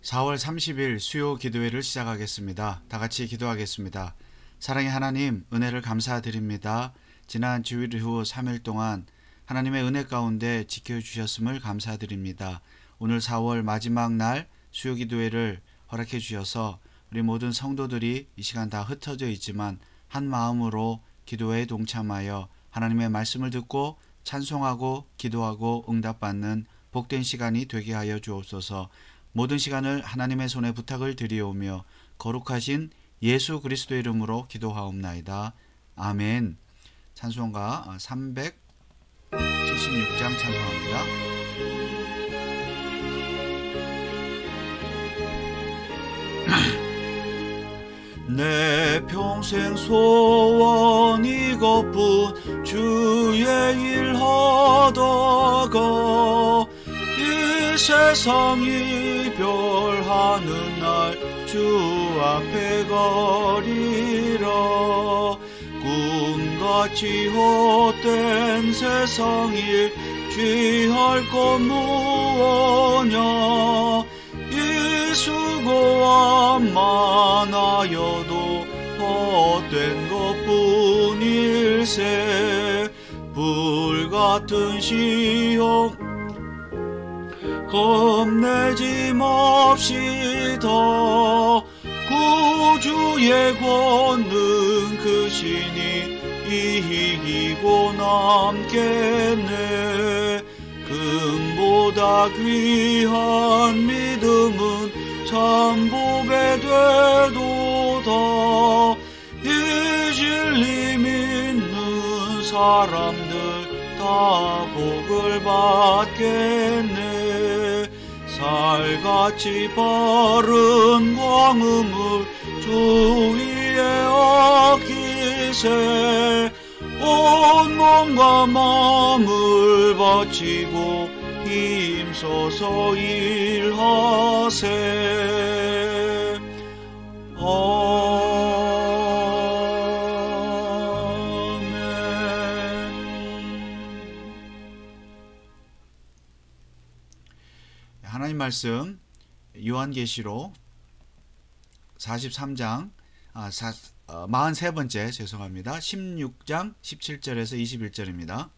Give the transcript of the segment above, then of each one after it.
4월 30일 수요 기도회를 시작하겠습니다. 다 같이 기도하겠습니다. 사랑의 하나님, 은혜를 감사드립니다. 지난 주일 후 3일 동안 하나님의 은혜 가운데 지켜주셨음을 감사드립니다. 오늘 4월 마지막 날 수요 기도회를 허락해 주셔서 우리 모든 성도들이 이 시간 다 흩어져 있지만 한 마음으로 기도회에 동참하여 하나님의 말씀을 듣고 찬송하고 기도하고 응답받는 복된 시간이 되게 하여 주옵소서. 모든 시간을 하나님의 손에 부탁을 드리오며 거룩하신 예수 그리스도의 이름으로 기도하옵나이다. 아멘. 찬송가 376장 찬송합니다. 내 평생 소원 이것뿐 주의 일 하다가 이 세상 이별하는 날 주 앞에 가리라. 꿈같이 헛된 세상 일 취할 것 무엇냐. 이 수고와 많아여도 헛된 것뿐일세. 불같은 시험 겁내지 맙시다. 구주의 권능 크시니 이기고 남겠네. 금보다 귀한 믿음은 참 복에 되도다. 이 진리 믿는 사람들 다 복을 받겠네. 살같이 바른 광음을 주 위에 아끼세. 온 몸과 마음을 바치고 힘써서 일하세. 하나님 말씀 요한계시록 43장 43번째 죄송합니다. 16장 17절에서 21절입니다.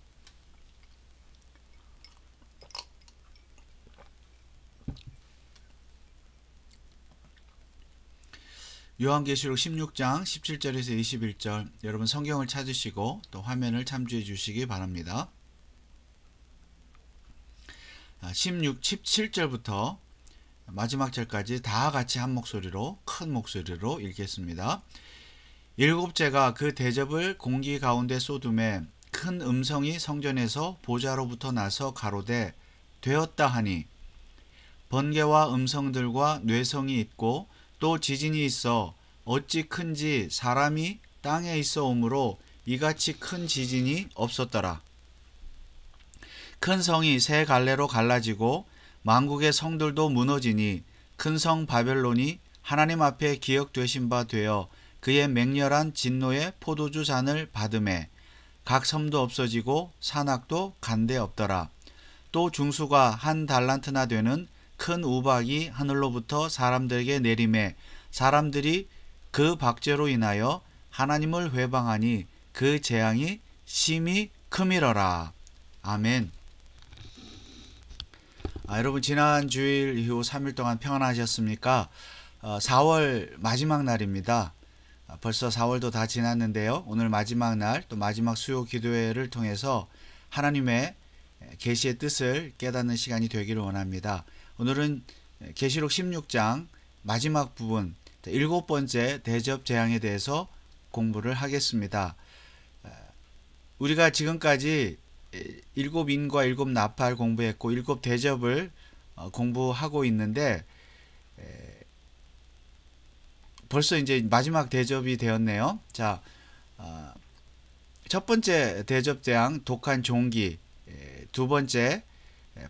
요한계시록 16장 17절에서 21절 여러분 성경을 찾으시고 또 화면을 참조해 주시기 바랍니다. 17절부터 마지막 절까지 다 같이 한 목소리로 큰 목소리로 읽겠습니다. 일곱째가 그 대접을 공기 가운데 쏟음에 큰 음성이 성전에서 보좌로부터 나서 가로되 되었다 하니 번개와 음성들과 뇌성이 있고 또 지진이 있어 어찌 큰지 사람이 땅에 있어 오므로 이같이 큰 지진이 없었더라. 큰 성이 세 갈래로 갈라지고 만국의 성들도 무너지니 큰 성 바벨론이 하나님 앞에 기억되신 바 되어 그의 맹렬한 진노의 포도주 잔을 받음에 각 섬도 없어지고 산악도 간데 없더라. 또 중수가 한 달란트나 되는 큰 우박이 하늘로부터 사람들에게 내림에 사람들이 그 박죄로 인하여 하나님을 회방하니 그 재앙이 심히 크미러라. 아멘. 여러분 지난 주일 이후 3일 동안 평안하셨습니까? 4월 마지막 날입니다. 벌써 4월도 다 지났는데요. 오늘 마지막 날 또 마지막 수요 기도회를 통해서 하나님의 계시의 뜻을 깨닫는 시간이 되기를 원합니다. 오늘은 계시록 16장 마지막 부분 7번째 대접 재앙에 대해서 공부를 하겠습니다. 우리가 지금까지 7인과 7나팔 공부했고 7대접을 공부하고 있는데 벌써 이제 마지막 대접이 되었네요. 자, 첫 번째 대접 재앙 독한 종기, 두 번째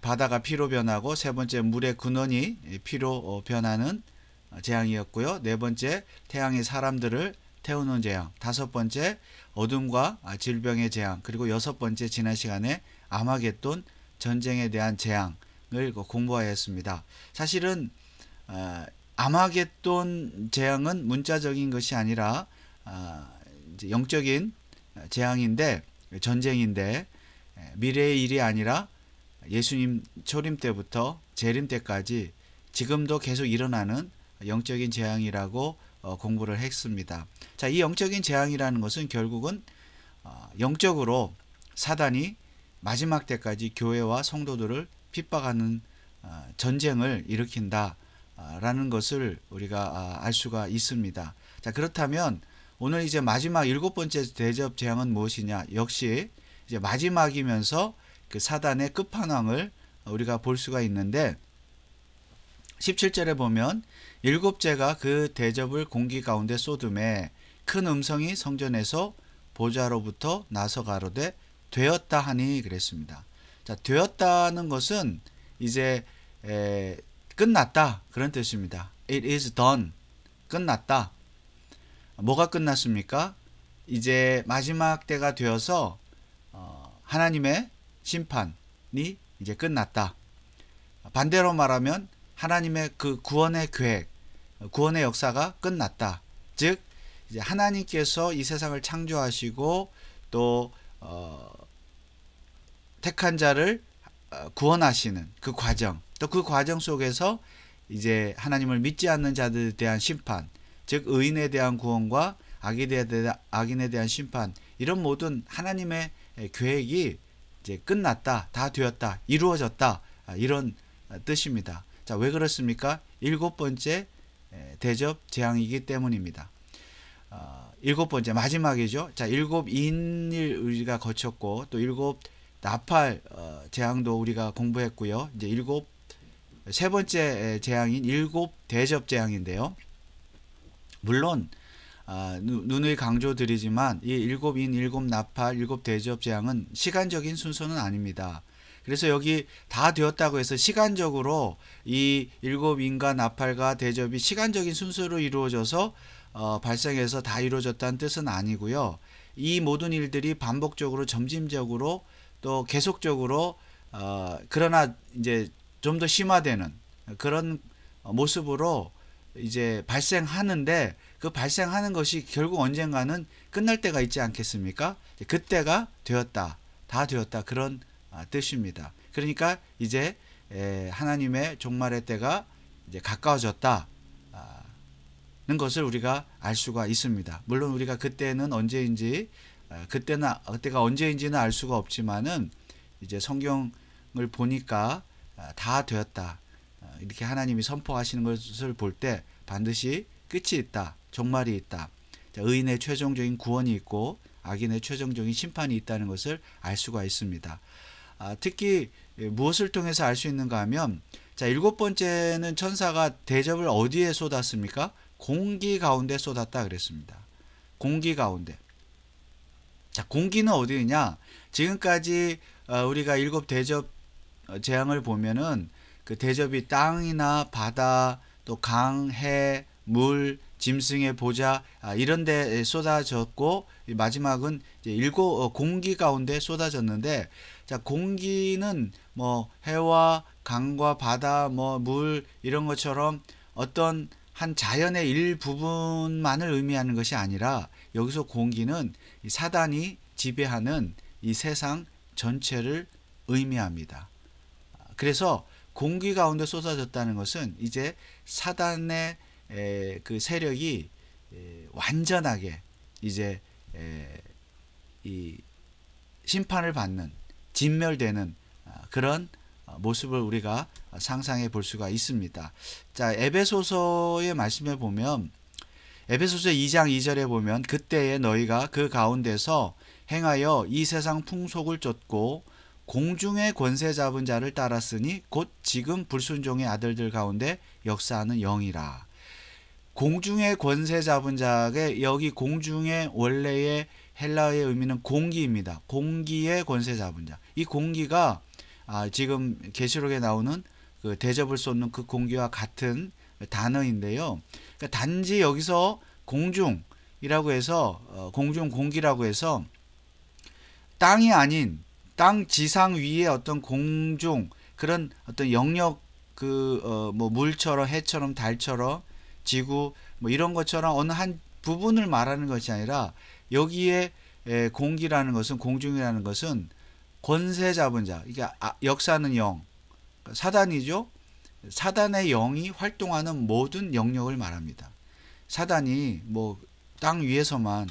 바다가 피로 변하고 세 번째 물의 근원이 피로 변하는 재앙이었고요. 네 번째 태양이 사람들을 태우는 재앙, 다섯 번째 어둠과 질병의 재앙, 그리고 여섯 번째 지난 시간에 아마겟돈 전쟁에 대한 재앙을 공부하였습니다. 사실은 아마겟돈 재앙은 문자적인 것이 아니라 이제 영적인 재앙인데, 전쟁인데, 미래의 일이 아니라 예수님 초림 때부터 재림 때까지 지금도 계속 일어나는 영적인 재앙이라고 공부를 했습니다. 자, 이 영적인 재앙이라는 것은 결국은 영적으로 사단이 마지막 때까지 교회와 성도들을 핍박하는 전쟁을 일으킨다라는 것을 우리가 알 수가 있습니다. 자, 그렇다면 오늘 이제 마지막 7번째 대접 재앙은 무엇이냐? 역시 이제 마지막이면서 그 사단의 끝판왕을 우리가 볼 수가 있는데, 17절에 보면 일곱째가 그 대접을 공기 가운데 쏟음에 큰 음성이 성전에서 보좌로부터 나서 가로되 되었다 하니 그랬습니다. 자, 되었다는 것은 이제 끝났다 그런 뜻입니다. It is done. 끝났다. 뭐가 끝났습니까? 이제 마지막 때가 되어서 하나님의 심판이 이제 끝났다. 반대로 말하면 하나님의 그 구원의 계획, 구원의 역사가 끝났다. 즉 이제 하나님께서 이 세상을 창조하시고 또 택한 자를 구원하시는 그 과정, 또 그 과정 속에서 이제 하나님을 믿지 않는 자들에 대한 심판, 즉 의인에 대한 구원과 악인에 대한 심판, 이런 모든 하나님의 계획이 이제 끝났다, 다 되었다, 이루어졌다, 이런 뜻입니다. 자, 왜 그렇습니까? 7번째 대접 재앙이기 때문입니다. 7번째 마지막이죠. 자, 7인일 우리가 거쳤고 또 7 나팔 재앙도 우리가 공부했고요. 이제 세 번째 재앙인 7 대접 재앙인데요. 물론 누누이 강조드리지만 이 7인, 7 나팔, 7 대접 재앙은 시간적인 순서는 아닙니다. 그래서 여기 다 되었다고 해서 시간적으로 이 7인과 나팔과 대접이 시간적인 순서로 이루어져서 발생해서 다 이루어졌다는 뜻은 아니고요. 이 모든 일들이 반복적으로 점진적으로 또 계속적으로 그러나 이제 좀 더 심화되는 그런 모습으로 이제 발생하는데, 그 발생하는 것이 결국 언젠가는 끝날 때가 있지 않겠습니까? 그때가 되었다, 다 되었다, 그런 뜻입니다. 그러니까 이제 하나님의 종말의 때가 이제 가까워졌다는 것을 우리가 알 수가 있습니다. 물론 우리가 그때는 언제인지, 그때가 언제인지는 알 수가 없지만은 이제 성경을 보니까 다 되었다, 이렇게 하나님이 선포하시는 것을 볼 때 반드시 끝이 있다, 종말이 있다, 의인의 최종적인 구원이 있고 악인의 최종적인 심판이 있다는 것을 알 수가 있습니다. 특히 무엇을 통해서 알 수 있는가 하면, 자, 7번째는 천사가 대접을 어디에 쏟았습니까? 공기 가운데 쏟았다 그랬습니다. 공기 가운데. 자, 공기는 어디냐? 지금까지 우리가 7 대접 재앙을 보면은 그 대접이 땅이나 바다, 또 강, 해, 물, 짐승의 보좌, 이런 데 쏟아졌고, 마지막은 이제 공기 가운데 쏟아졌는데, 자, 공기는 뭐 해와 강과 바다, 뭐 물, 이런 것처럼 어떤 한 자연의 일부분만을 의미하는 것이 아니라, 여기서 공기는 이 사단이 지배하는 이 세상 전체를 의미합니다. 그래서 공기 가운데 쏟아졌다는 것은 이제 사단의 그 세력이 완전하게 이제 이 심판을 받는, 진멸되는 그런 모습을 우리가 상상해 볼 수가 있습니다. 자, 에베소서의 말씀에 보면, 에베소서 2장 2절에 보면 그때에 너희가 그 가운데서 행하여 이 세상 풍속을 쫓고 공중의 권세 잡은 자를 따랐으니 곧 지금 불순종의 아들들 가운데 역사하는 영이라. 공중의 권세 잡은 자가, 여기 공중의 원래의 헬라어의 의미는 공기입니다. 공기의 권세 잡은 자. 이 공기가 지금 계시록에 나오는 그 대접을 쏟는 그 공기와 같은 단어인데요. 그러니까 단지 여기서 공중이라고 해서 공중 공기라고 해서 땅이 아닌 땅 지상 위에 어떤 공중, 그런 어떤 영역을 뭐 물처럼 해처럼 달처럼 지구 뭐 이런 것처럼 어느 한 부분을 말하는 것이 아니라 여기에 공기라는 것은 공중이라는 것은 권세 잡은 자, 이게 역사는 영, 사단이죠. 사단의 영이 활동하는 모든 영역을 말합니다. 사단이 뭐 땅 위에서만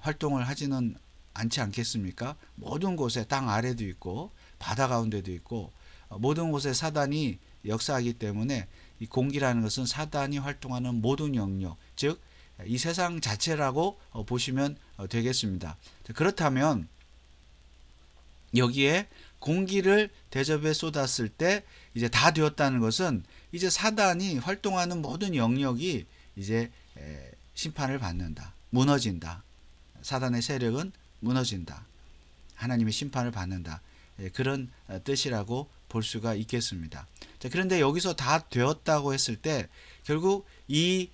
활동을 하지는 않지 않겠습니까? 모든 곳에 땅 아래도 있고 바다 가운데도 있고 모든 곳에 사단이 역사하기 때문에 이 공기라는 것은 사단이 활동하는 모든 영역, 즉 이 세상 자체라고 보시면 되겠습니다. 그렇다면 여기에 공기를 대접에 쏟았을 때 이제 다 되었다는 것은 이제 사단이 활동하는 모든 영역이 이제 심판을 받는다. 무너진다. 사단의 세력은 무너진다. 하나님의 심판을 받는다. 그런 뜻이라고 볼 수가 있겠습니다. 자, 그런데 여기서 다 되었다고 했을 때 결국 이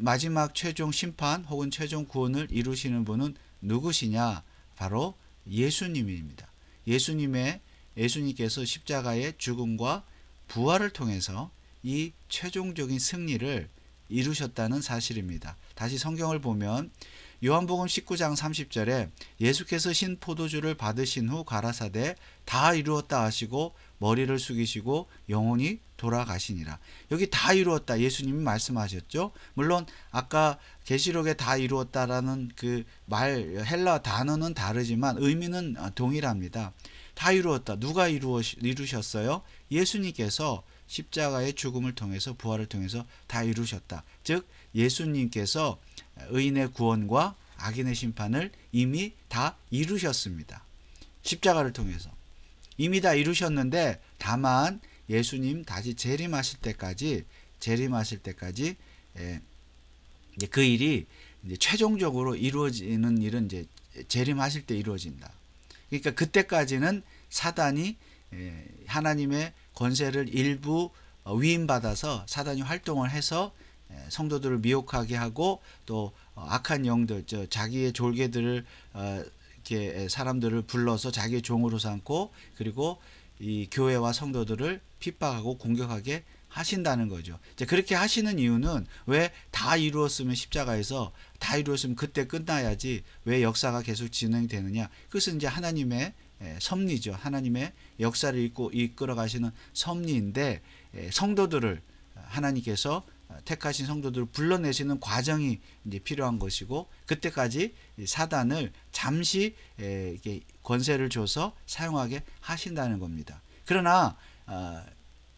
마지막 최종 심판 혹은 최종 구원을 이루시는 분은 누구시냐? 바로 예수님입니다. 예수님께서 십자가의 죽음과 부활을 통해서 이 최종적인 승리를 이루셨다는 사실입니다. 다시 성경을 보면 요한복음 19장 30절에 예수께서 신 포도주를 받으신 후 가라사대 다 이루었다 하시고 머리를 숙이시고 영혼이 돌아가시니라. 여기 다 이루었다 예수님이 말씀하셨죠. 물론 아까 계시록에 다 이루었다라는 그 말 헬라 단어는 다르지만 의미는 동일합니다. 다 이루었다. 누가 이루셨어요? 예수님께서 십자가의 죽음을 통해서 부활을 통해서 다 이루셨다. 즉 예수님께서 의인의 구원과 악인의 심판을 이미 다 이루셨습니다. 십자가를 통해서 이미 다 이루셨는데 다만 예수님 다시 재림하실 때까지 그 일이 이제 최종적으로 이루어지는 일은 이제 재림하실 때 이루어진다. 그러니까 그때까지는 사단이 하나님의 권세를 일부 위임받아서 사단이 활동을 해서 성도들을 미혹하게 하고 또 악한 영들, 자기의 졸개들을 이렇게 사람들을 불러서 자기의 종으로 삼고 그리고 이 교회와 성도들을 핍박하고 공격하게 하신다는 거죠. 이제 그렇게 하시는 이유는 왜 다 이루었으면 십자가에서 다 이루었으면 그때 끝나야지 왜 역사가 계속 진행되느냐? 그것은 이제 하나님의 섭리죠. 하나님의 역사를 이끌어 가시는 섭리인데 성도들을 하나님께서 택하신 성도들을 불러내시는 과정이 이제 필요한 것이고 그때까지 사단을 잠시 권세를 줘서 사용하게 하신다는 겁니다. 그러나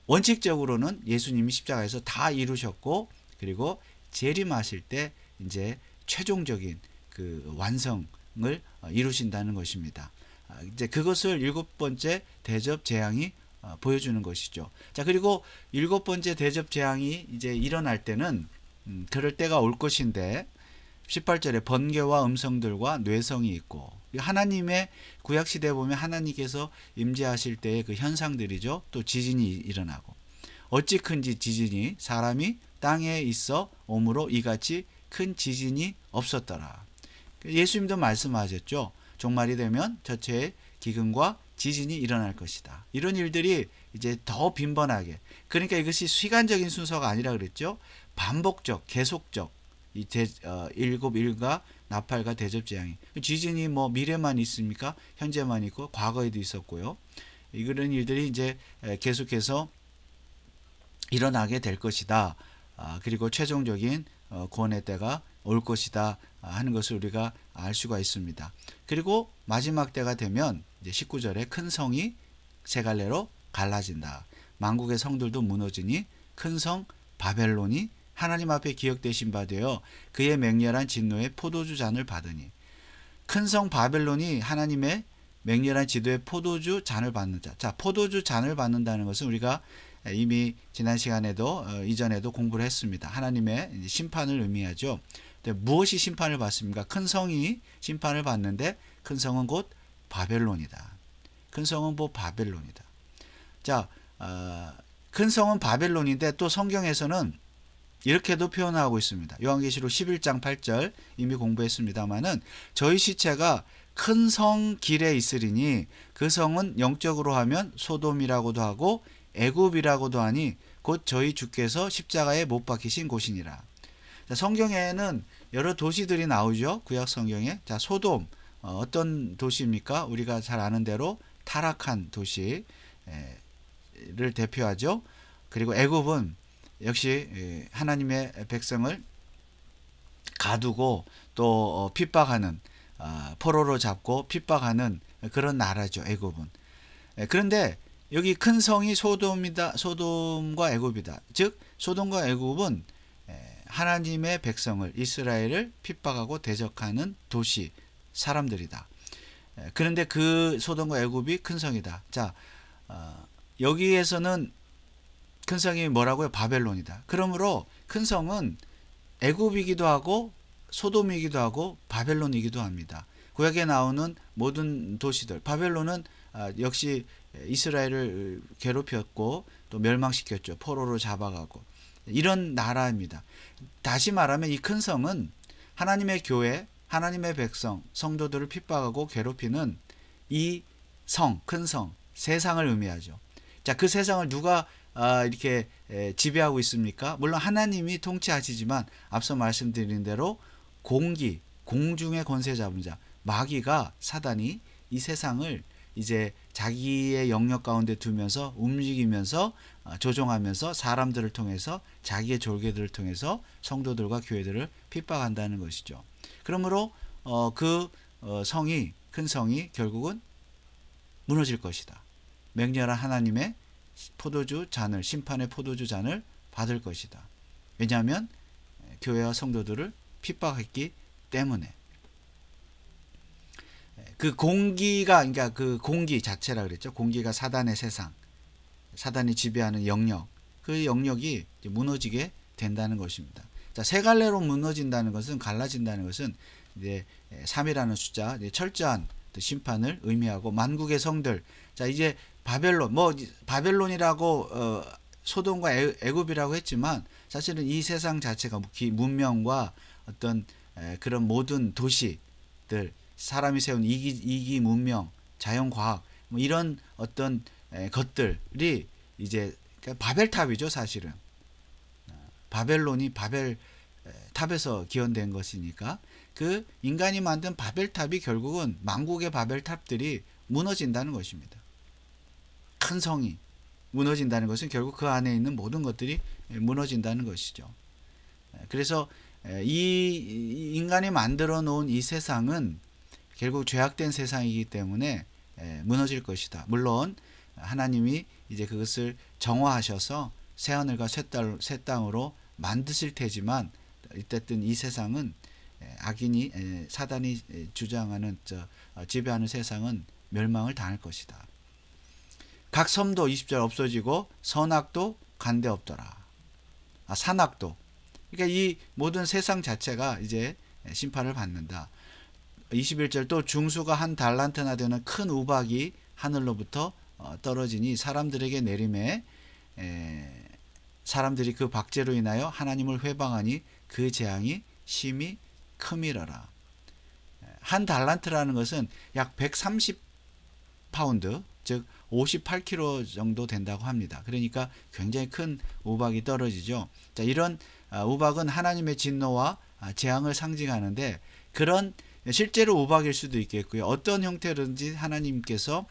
원칙적으로는 예수님이 십자가에서 다 이루셨고 그리고 재림하실 때 이제 최종적인 그 완성을 이루신다는 것입니다. 이제 그것을 일곱 번째 대접 재앙이 보여주는 것이죠. 자, 그리고 일곱 번째 대접 재앙이 이제 일어날 때는 그럴 때가 올 것인데 18절에 번개와 음성들과 뇌성이 있고 하나님의 구약시대에 보면 하나님께서 임재하실 때의 그 현상들이죠. 또 지진이 일어나고 어찌 큰지 지진이 사람이 땅에 있어 오므로 이같이 큰 지진이 없었더라. 예수님도 말씀하셨죠. 종말이 되면 저체의 기근과 지진이 일어날 것이다. 이런 일들이 이제 더 빈번하게 그러니까 이것이 시간적인 순서가 아니라 그랬죠. 반복적 계속적 이 일곱 일과 나팔과 대접 재앙이 지진이 뭐 미래만 있습니까? 현재만 있고 과거에도 있었고요. 이런 일들이 이제 계속해서 일어나게 될 것이다. 그리고 최종적인 구원의 때가 올 것이다 하는 것을 우리가 알 수가 있습니다. 그리고 마지막 때가 되면 이제 19절에 큰 성이 세 갈래로 갈라진다. 만국의 성들도 무너지니 큰 성 바벨론이 하나님 앞에 기억되신 바 되어 그의 맹렬한 진노의 포도주 잔을 받으니 큰 성 바벨론이 하나님의 맹렬한 지도의 포도주 잔을 받는 자. 자, 포도주 잔을 받는다는 것은 우리가 이미 지난 시간에도 이전에도 공부를 했습니다. 하나님의 심판을 의미하죠. 근데 무엇이 심판을 받습니까? 큰 성이 심판을 받는데 큰 성은 곧 바벨론이다. 큰 성은 곧 바벨론이다. 자, 큰 성은 바벨론인데 또 성경에서는 이렇게도 표현하고 있습니다. 요한계시록 11장 8절 이미 공부했습니다마는 저희 시체가 큰 성 길에 있으리니 그 성은 영적으로 하면 소돔이라고도 하고 애굽이라고도 하니 곧 저희 주께서 십자가에 못 박히신 곳이니라. 자, 성경에는 여러 도시들이 나오죠. 구약 성경에. 자, 소돔 어떤 도시입니까? 우리가 잘 아는 대로 타락한 도시를 대표하죠. 그리고 애굽은 역시 하나님의 백성을 가두고 또 핍박하는, 포로로 잡고 핍박하는 그런 나라죠. 애굽은. 그런데 여기 큰 성이 소돔과 애굽이다. 즉 소돔과 애굽은 하나님의 백성을, 이스라엘을 핍박하고 대적하는 도시, 사람들이다. 그런데 그 소돔과 애굽이 큰 성이다. 자, 여기에서는 큰 성이 뭐라고요? 바벨론이다. 그러므로 큰 성은 애굽이기도 하고 소돔이기도 하고 바벨론이기도 합니다. 구약에 나오는 모든 도시들, 바벨론은 역시 이스라엘을 괴롭혔고 또 멸망시켰죠. 포로로 잡아가고 이런 나라입니다. 다시 말하면 이 큰 성은 하나님의 교회, 하나님의 백성, 성도들을 핍박하고 괴롭히는 이 성, 큰 성, 세상을 의미하죠. 자, 그 세상을 누가 이렇게 지배하고 있습니까? 물론 하나님이 통치하시지만 앞서 말씀드린 대로 공중의 권세 잡은 자, 마귀가, 사단이 이 세상을 이제 자기의 영역 가운데 두면서 움직이면서 조종하면서 사람들을 통해서 자기의 졸개들을 통해서 성도들과 교회들을 핍박한다는 것이죠. 그러므로 성이, 큰 성이 결국은 무너질 것이다. 맹렬한 하나님의 포도주 잔을, 심판의 포도주 잔을 받을 것이다. 왜냐하면 교회와 성도들을 핍박했기 때문에. 그 공기가, 그러니까 그 공기 자체라 그랬죠. 공기가 사단의 세상, 사단이 지배하는 영역, 그 영역이 무너지게 된다는 것입니다. 자, 세 갈래로 무너진다는 것은, 갈라진다는 것은 이제 3이라는 숫자, 이제 철저한 심판을 의미하고, 만국의 성들, 자, 이제 바벨론이라고 소돔과 애굽이라고 했지만 사실은 이 세상 자체가 문명과 어떤 그런 모든 도시들, 사람이 세운 이기 문명, 자연과학, 뭐 이런 어떤 것들이 이제 바벨탑이죠. 사실은 바벨론이 바벨탑에서 기원된 것이니까 그 인간이 만든 바벨탑이 결국은 만국의 바벨탑들이 무너진다는 것입니다. 큰 성이 무너진다는 것은 결국 그 안에 있는 모든 것들이 무너진다는 것이죠. 그래서 이 인간이 만들어 놓은 이 세상은 결국 죄악된 세상이기 때문에 무너질 것이다. 물론 하나님이 이제 그것을 정화하셔서 새하늘과 새 땅으로 만드실 테지만 어쨌든 이 세상은 악인이, 사단이 주장하는 지배하는 세상은 멸망을 당할 것이다. 각 섬도 20절 없어지고 선악도 간데 없더라. 산악도. 그러니까 이 모든 세상 자체가 이제 심판을 받는다. 21절 또 중수가 한 달란트나 되는 큰 우박이 하늘로부터 떨어지니 사람들에게 내림에 사람들이 그 박제로 인하여 하나님을 회방하니 그 재앙이 심히 큼이러라. 한 달란트라는 것은 약 130파운드, 즉 58kg 정도 된다고 합니다. 그러니까 굉장히 큰 우박이 떨어지죠. 자, 이런 우박은 하나님의 진노와 재앙을 상징하는데, 그런 실제로 우박일 수도 있겠고요. 어떤 형태로든지 하나님께서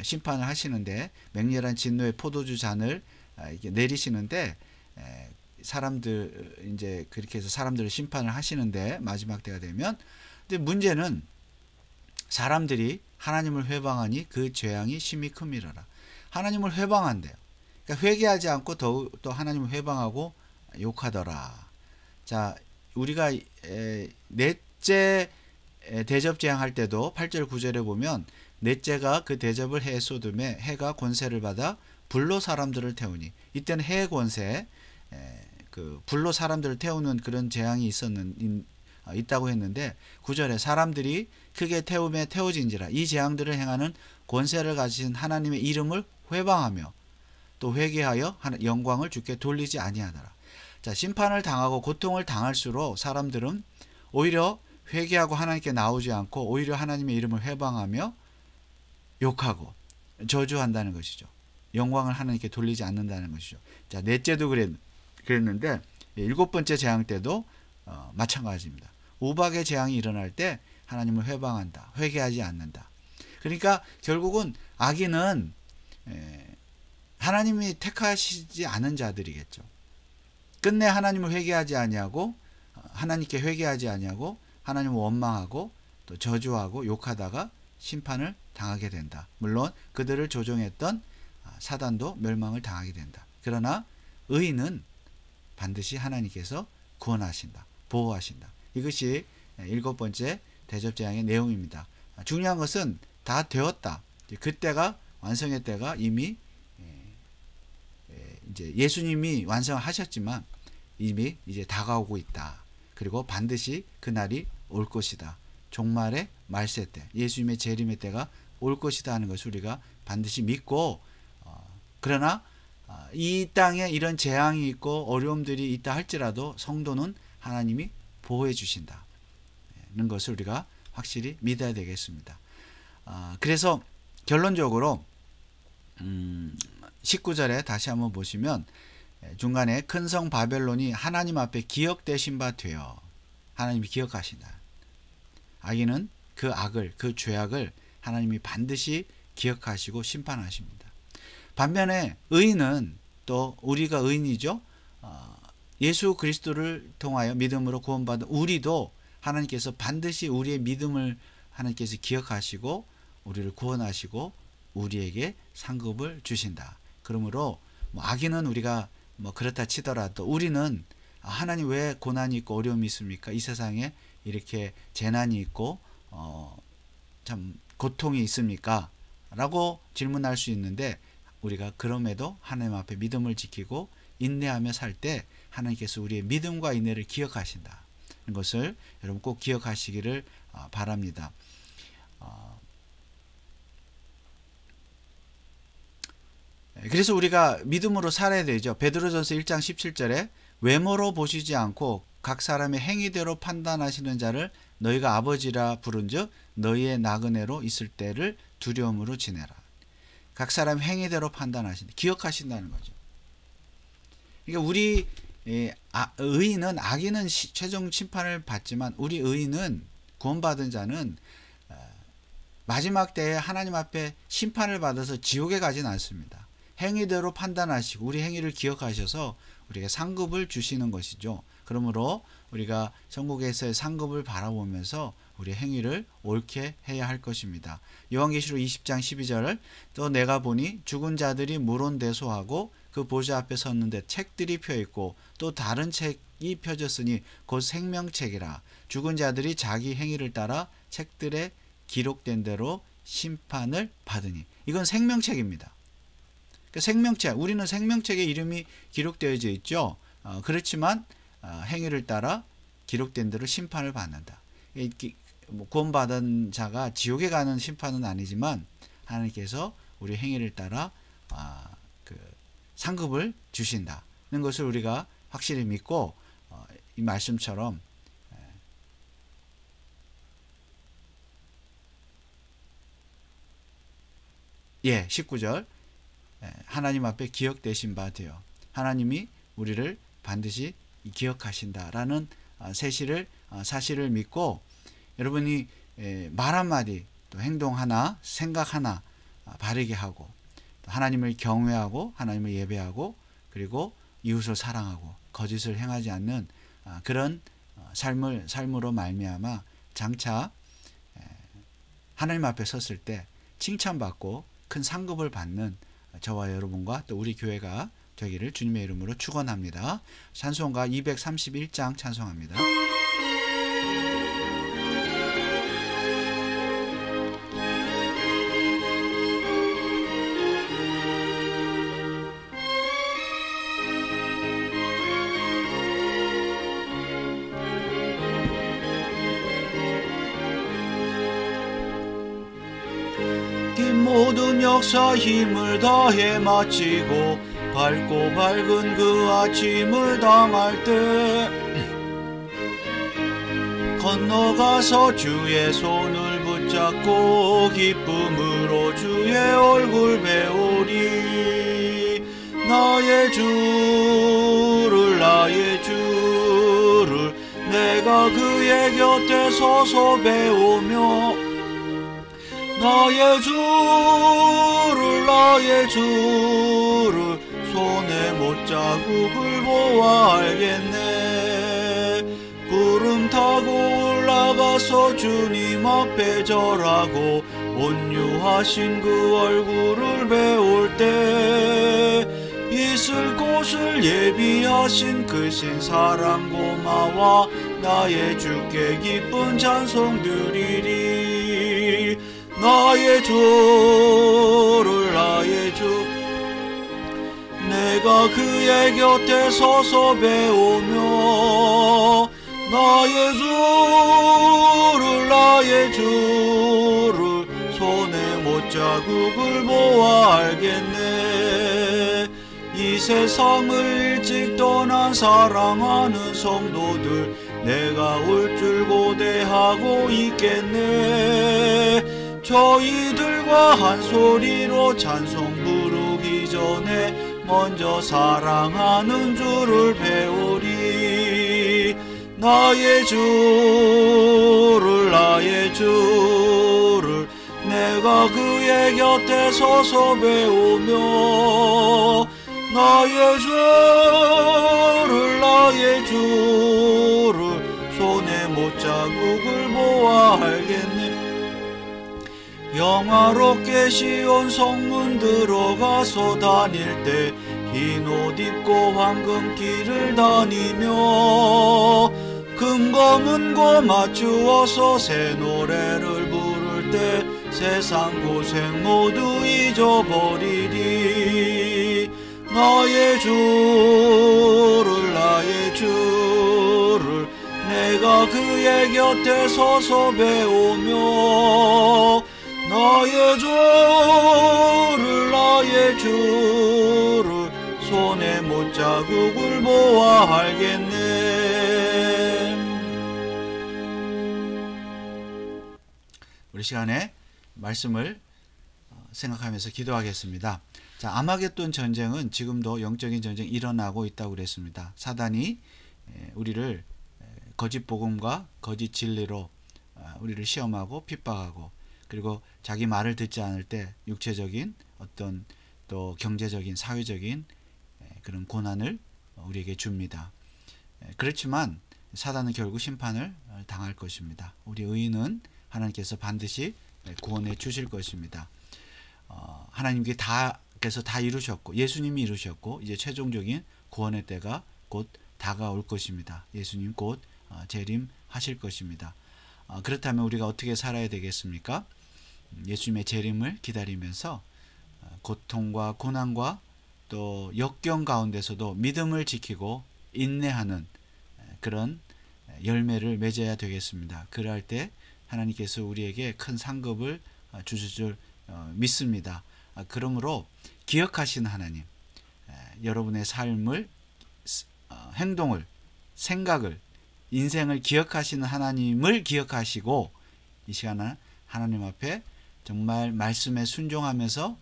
심판을 하시는데, 맹렬한 진노의 포도주 잔을 이렇게 내리시는데, 사람들 이제 그렇게 해서 사람들을 심판을 하시는데, 마지막 때가 되면. 근데 문제는 사람들이 하나님을 회방하니 그 재앙이 심히 큼이러라. 하나님을 회방한대요. 그러니까 회개하지 않고 또 하나님을 회방하고 욕하더라. 자, 우리가 넷째 대접 재앙할 때도 8절 9절에 보면 넷째가 그 대접을 해 소돔에 해가 권세를 받아 불로 사람들을 태우니, 이때는 해의 권세, 그 불로 사람들을 태우는 그런 재앙이 있다고 했는데 9절에 사람들이 크게 태움에 태워진지라. 이 재앙들을 행하는 권세를 가진 하나님의 이름을 회방하며 또 회개하여 영광을 주께 돌리지 아니하더라. 자, 심판을 당하고 고통을 당할수록 사람들은 오히려 회개하고 하나님께 나오지 않고 오히려 하나님의 이름을 회방하며 욕하고 저주한다는 것이죠. 영광을 하나님께 돌리지 않는다는 것이죠. 자, 넷째도 그랬는데 일곱 번째 재앙 때도 마찬가지입니다. 우박의 재앙이 일어날 때 하나님을 회방한다. 회개하지 않는다. 그러니까 결국은 악인은 하나님이 택하시지 않은 자들이겠죠. 끝내 하나님을 회개하지 아니하고 하나님께 회개하지 아니하고 하나님을 원망하고 또 저주하고 욕하다가 심판을 당하게 된다. 물론 그들을 조종했던 사단도 멸망을 당하게 된다. 그러나 의인은 반드시 하나님께서 구원하신다. 보호하신다. 이것이 일곱 번째 대접재앙의 내용입니다. 중요한 것은 다 되었다. 그때가 완성의 때가 이미 이제 예수님이 완성하셨지만 이미 이제 다가오고 있다. 그리고 반드시 그날이 올 것이다. 종말의 말세 때, 예수님의 재림의 때가 올 것이다 하는 것을 우리가 반드시 믿고, 그러나 이 땅에 이런 재앙이 있고 어려움들이 있다 할지라도 성도는 하나님이 보호해 주신다는 것을 우리가 확실히 믿어야 되겠습니다. 그래서 결론적으로 19절에 다시 한번 보시면 중간에 큰 성 바벨론이 하나님 앞에 기억되신 바 되어, 하나님이 기억하신다. 악인은 그 악을, 그 죄악을 하나님이 반드시 기억하시고 심판하십니다. 반면에 의인은, 또 우리가 의인이죠. 예수 그리스도를 통하여 믿음으로 구원받은 우리도 하나님께서 반드시 우리의 믿음을 하나님께서 기억하시고 우리를 구원하시고 우리에게 상급을 주신다. 그러므로 악인은 우리가 그렇다 치더라도 우리는 하나님 왜 고난이 있고 어려움이 있습니까? 이 세상에 이렇게 재난이 있고 참 고통이 있습니까? 라고 질문할 수 있는데, 우리가 그럼에도 하나님 앞에 믿음을 지키고 인내하며 살 때 하나님께서 우리의 믿음과 인내를 기억하신다. 이것을 여러분 꼭 기억하시기를 바랍니다. 그래서 우리가 믿음으로 살아야 되죠. 베드로전서 1장 17절에 외모로 보시지 않고 각 사람의 행위대로 판단하시는 자를 너희가 아버지라 부른즉 너희의 나그네로 있을 때를 두려움으로 지내라. 각 사람 행위대로 판단하신다. 기억하신다는 거죠. 그러니까 우리 의인은, 악인은 최종 심판을 받지만 우리 의인은, 구원받은 자는 마지막 때에 하나님 앞에 심판을 받아서 지옥에 가진 않습니다. 행위대로 판단하시고 우리 행위를 기억하셔서 우리에게 상급을 주시는 것이죠. 그러므로 우리가 천국에서의 상급을 바라보면서 우리 행위를 옳게 해야 할 것입니다. 요한계시록 20장 12절, 또 내가 보니 죽은 자들이 물온대소하고 그 보좌 앞에 섰는데 책들이 펴있고 또 다른 책이 펴졌으니 곧 생명책이라. 죽은 자들이 자기 행위를 따라 책들에 기록된 대로 심판을 받으니. 이건 생명책입니다. 생명책, 우리는 생명책에 이름이 기록되어져 있죠. 그렇지만 행위를 따라 기록된 대로 심판을 받는다. 구원받은 자가 지옥에 가는 심판은 아니지만 하나님께서 우리 행위를 따라 상급을 주신다는 것을 우리가 확실히 믿고, 이 말씀처럼 19절 하나님 앞에 기억되신 바 되어 하나님이 우리를 반드시 기억하신다라는 사실을 믿고, 여러분이 말 한마디, 또 행동 하나, 생각 하나 바르게 하고, 하나님을 경외하고 하나님을 예배하고, 그리고 이웃을 사랑하고 거짓을 행하지 않는 그런 삶으로 말미암아 장차 하나님 앞에 섰을 때 칭찬받고 큰 상급을 받는 저와 여러분과 또 우리 교회가 되기를 주님의 이름으로 축원합니다. 찬송가 231장 찬송합니다. 모든 역사 힘을 다해 마치고 밝고 밝은 그 아침을 당할 때 건너가서 주의 손을 붙잡고 기쁨으로 주의 얼굴 배우리. 나의 주를 내가 그의 곁에 서서 배우며 나의 주를 손에 못자국을 보아 알겠네. 구름 타고 올라가서 주님 앞에 절하고 온유하신 그 얼굴을 배울 때 있을 곳을 예비하신 그 신사랑 고마워 나의 주께 기쁜 찬송 드리리. 나의 주 내가 그의 곁에 서서 배우며 나의 주를 손에 못자국을 보아 알겠네. 이 세상을 일찍 떠난 사랑하는 성도들 내가 올 줄 고대하고 있겠네. 저희들과 한 소리로 찬송 부르기 전에 먼저 사랑하는 주를 배우리. 나의 주를 내가 그의 곁에 서서 배우며 나의 주를 손에 못자국을 보아 알겠네. 영화롭게 시온 성문 들어가서 다닐 때 흰 옷 입고 황금길을 다니며 금고문고 맞추어서 새 노래를 부를 때 세상 고생 모두 잊어버리리. 나의 주를 내가 그의 곁에 서서 배우며 나의 주를 손에 못자국을 보아 알겠네. 우리 시간에 말씀을 생각하면서 기도하겠습니다. 자, 아마겟돈 전쟁은 지금도 영적인 전쟁이 일어나고 있다고 그랬습니다. 사단이 우리를 거짓 복음과 거짓 진리로 우리를 시험하고 핍박하고, 그리고 자기 말을 듣지 않을 때 육체적인 어떤 또 경제적인 사회적인 그런 고난을 우리에게 줍니다. 그렇지만 사단은 결국 심판을 당할 것입니다. 우리 의인은 하나님께서 반드시 구원해 주실 것입니다. 하나님께서 다 이루셨고 예수님이 이루셨고 이제 최종적인 구원의 때가 곧 다가올 것입니다. 예수님 곧 재림하실 것입니다. 그렇다면 우리가 어떻게 살아야 되겠습니까? 예수님의 재림을 기다리면서 고통과 고난과 또 역경 가운데서도 믿음을 지키고 인내하는 그런 열매를 맺어야 되겠습니다. 그럴 때 하나님께서 우리에게 큰 상급을 주실 줄 믿습니다. 그러므로 기억하시는 하나님, 여러분의 삶을, 행동을, 생각을, 인생을 기억하시는 하나님을 기억하시고 이 시간은 하나님 앞에 정말 말씀에 순종하면서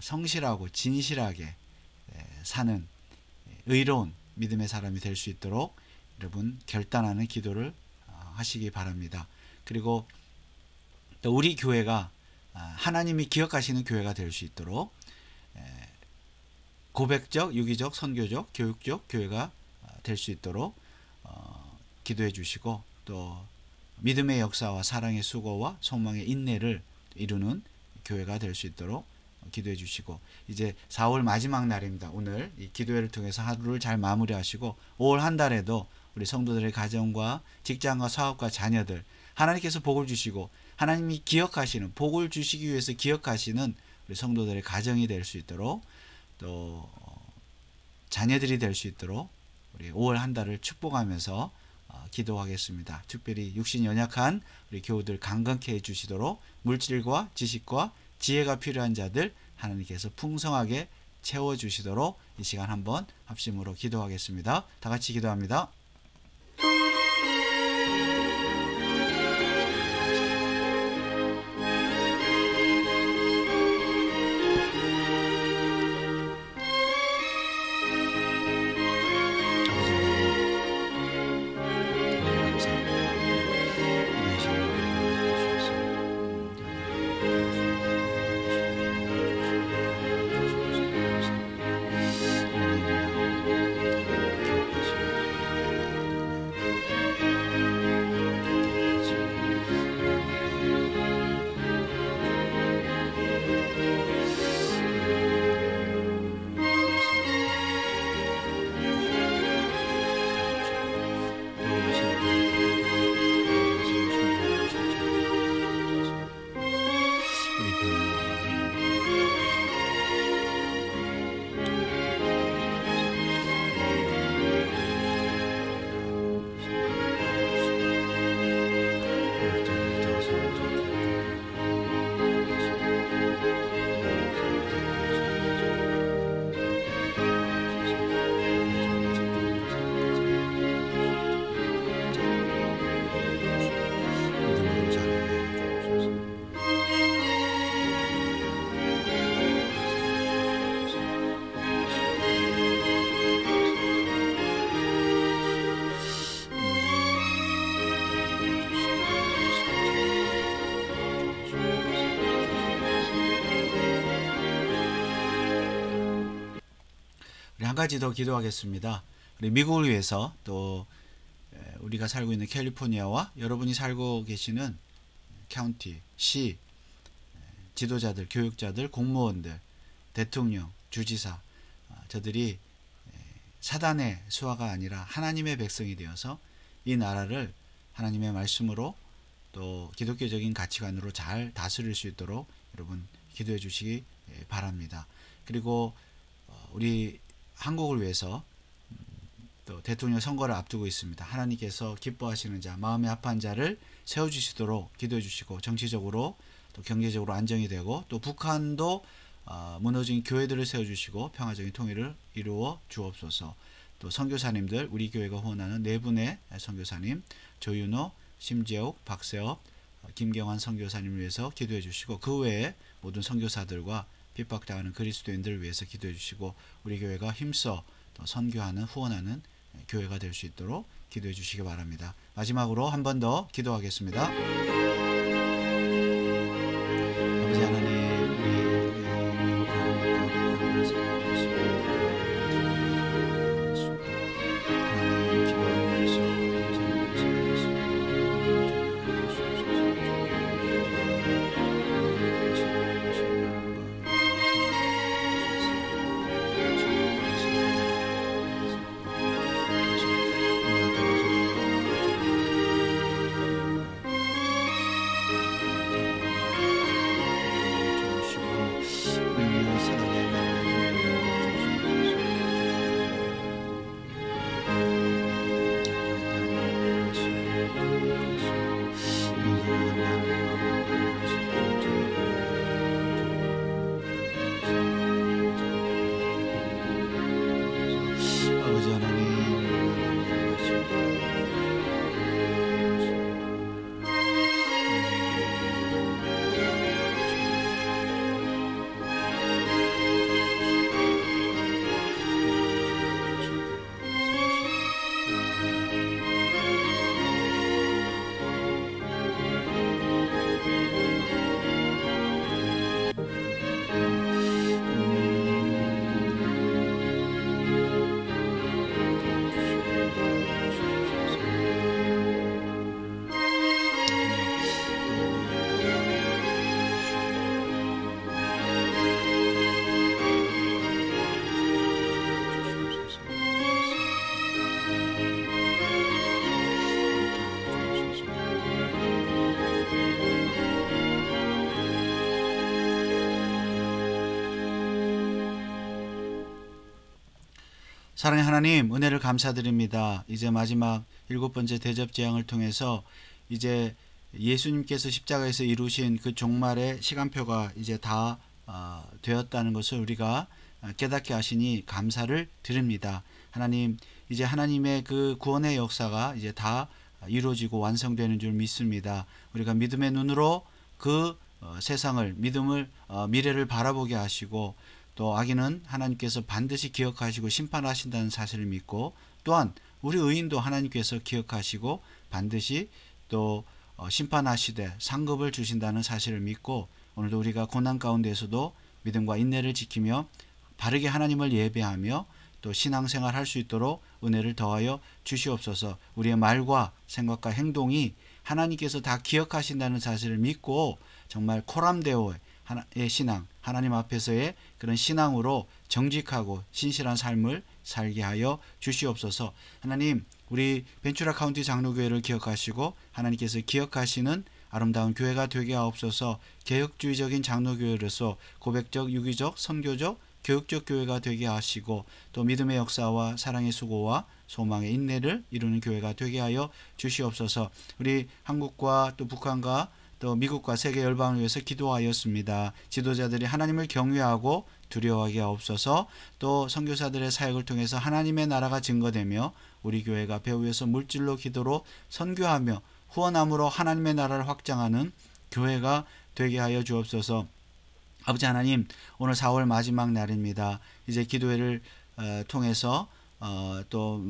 성실하고 진실하게 사는 의로운 믿음의 사람이 될 수 있도록 여러분 결단하는 기도를 하시기 바랍니다. 그리고 또 우리 교회가 하나님이 기억하시는 교회가 될 수 있도록 고백적, 유기적, 선교적, 교육적 교회가 될 수 있도록 기도해 주시고, 또 믿음의 역사와 사랑의 수고와 소망의 인내를 이루는 교회가 될 수 있도록 기도해 주시고, 이제 4월 마지막 날입니다. 오늘 이 기도회를 통해서 하루를 잘 마무리하시고 5월 한 달에도 우리 성도들의 가정과 직장과 사업과 자녀들 하나님께서 복을 주시고 하나님이 기억하시는, 복을 주시기 위해서 기억하시는 우리 성도들의 가정이 될 수 있도록, 또 자녀들이 될 수 있도록 우리 5월 한 달을 축복하면서 기도하겠습니다. 특별히 육신 연약한 우리 교우들 강건케 해주시도록 물질과 지식과 지혜가 필요한 자들 하나님께서 풍성하게 채워주시도록 이 시간 한번 합심으로 기도하겠습니다. 다 같이 기도합니다. 가지 더 기도하겠습니다. 우리 미국을 위해서 또 우리가 살고 있는 캘리포니아와 여러분이 살고 계시는 카운티, 시, 지도자들, 교육자들, 공무원들, 대통령, 주지사, 저들이 사단의 수하가 아니라 하나님의 백성이 되어서 이 나라를 하나님의 말씀으로 또 기독교적인 가치관으로 잘 다스릴 수 있도록 여러분 기도해 주시기 바랍니다. 그리고 우리 한국을 위해서 또 대통령 선거를 앞두고 있습니다. 하나님께서 기뻐하시는 자, 마음에 합한 자를 세워주시도록 기도해 주시고 정치적으로 또 경제적으로 안정이 되고 또 북한도 무너진 교회들을 세워주시고 평화적인 통일을 이루어 주옵소서. 또 선교사님들 우리 교회가 후원하는 네 분의 선교사님 조윤호, 심재욱, 박세업, 김경환 선교사님을 위해서 기도해 주시고 그 외에 모든 선교사들과 핍박당하는 그리스도인들을 위해서 기도해 주시고 우리 교회가 힘써 또 선교하는 후원하는 교회가 될 수 있도록 기도해 주시기 바랍니다. 마지막으로 한 번 더 기도하겠습니다. 아버지 하나님 사랑의 하나님 은혜를 감사드립니다. 이제 마지막 7번째 대접 재앙을 통해서 이제 예수님께서 십자가에서 이루신 그 종말의 시간표가 이제 다 되었다는 것을 우리가 깨닫게 하시니 감사를 드립니다. 하나님 이제 하나님의 그 구원의 역사가 이제 다 이루어지고 완성되는 줄 믿습니다. 우리가 믿음의 눈으로 그 세상을 미래를 바라보게 하시고 또 악인은 하나님께서 반드시 기억하시고 심판하신다는 사실을 믿고 또한 우리 의인도 하나님께서 기억하시고 반드시 또 심판하시되 상급을 주신다는 사실을 믿고 오늘도 우리가 고난 가운데에서도 믿음과 인내를 지키며 바르게 하나님을 예배하며 또 신앙생활 할 수 있도록 은혜를 더하여 주시옵소서. 우리의 말과 생각과 행동이 하나님께서 다 기억하신다는 사실을 믿고 정말 코람데오의 신앙, 하나님 앞에서의 그런 신앙으로 정직하고 신실한 삶을 살게 하여 주시옵소서. 하나님 우리 벤츄라 카운티 장로교회를 기억하시고 하나님께서 기억하시는 아름다운 교회가 되게 하옵소서. 개혁주의적인 장로교회로서 고백적, 유기적, 선교적, 교육적 교회가 되게 하시고 또 믿음의 역사와 사랑의 수고와 소망의 인내를 이루는 교회가 되게 하여 주시옵소서. 우리 한국과 또 북한과 또 미국과 세계 열방을 위해서 기도하였습니다. 지도자들이 하나님을 경외하고 두려워하게 하옵소서. 또 선교사들의 사역을 통해서 하나님의 나라가 증거되며 우리 교회가 배후에서 물질로 기도로 선교하며 후원함으로 하나님의 나라를 확장하는 교회가 되게 하여 주옵소서. 아버지 하나님 오늘 4월 마지막 날입니다. 이제 기도회를 통해서 또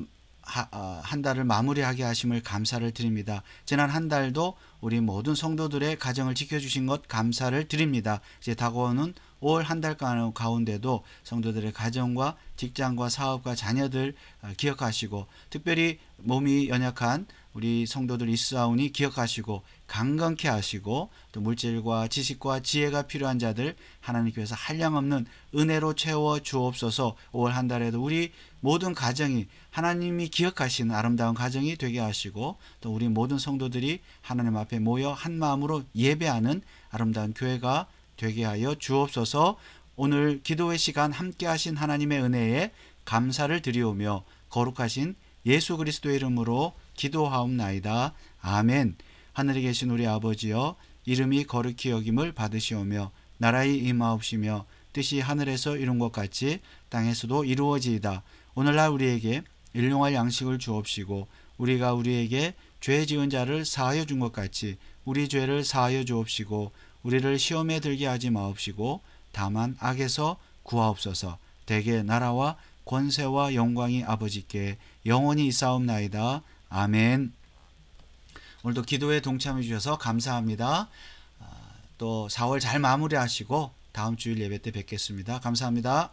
한 달을 마무리하게 하심을 감사를 드립니다. 지난 한 달도 우리 모든 성도들의 가정을 지켜주신 것 감사를 드립니다. 이제 다가오는 5월 한 달 가운데도 성도들의 가정과 직장과 사업과 자녀들 기억하시고, 특별히 몸이 연약한 우리 성도들 있사오니 기억하시고 강건케 하시고, 또 물질과 지식과 지혜가 필요한 자들 하나님께서 한량없는 은혜로 채워 주옵소서. 5월 한 달에도 우리 모든 가정이 하나님이 기억하시는 아름다운 가정이 되게 하시고, 또 우리 모든 성도들이 하나님 앞에 모여 한 마음으로 예배하는 아름다운 교회가 되게 하여 주옵소서. 오늘 기도의 시간 함께 하신 하나님의 은혜에 감사를 드리오며 거룩하신 예수 그리스도의 이름으로 기도하옵나이다. 아멘. 하늘에 계신 우리 아버지여, 이름이 거룩히 여김을 받으시오며 나라의 임하옵시며 뜻이 하늘에서 이룬 것 같이 땅에서도 이루어지이다. 오늘날 우리에게 일용할 양식을 주옵시고, 우리가 우리에게 죄 지은 자를 사하여 준 것 같이 우리 죄를 사하여 주옵시고, 우리를 시험에 들게 하지 마옵시고 다만 악에서 구하옵소서. 대개 나라와 권세와 영광이 아버지께 영원히 있사옵나이다. 아멘. 오늘도 기도에 동참해 주셔서 감사합니다. 또 4월 잘 마무리하시고 다음 주일 예배 때 뵙겠습니다. 감사합니다.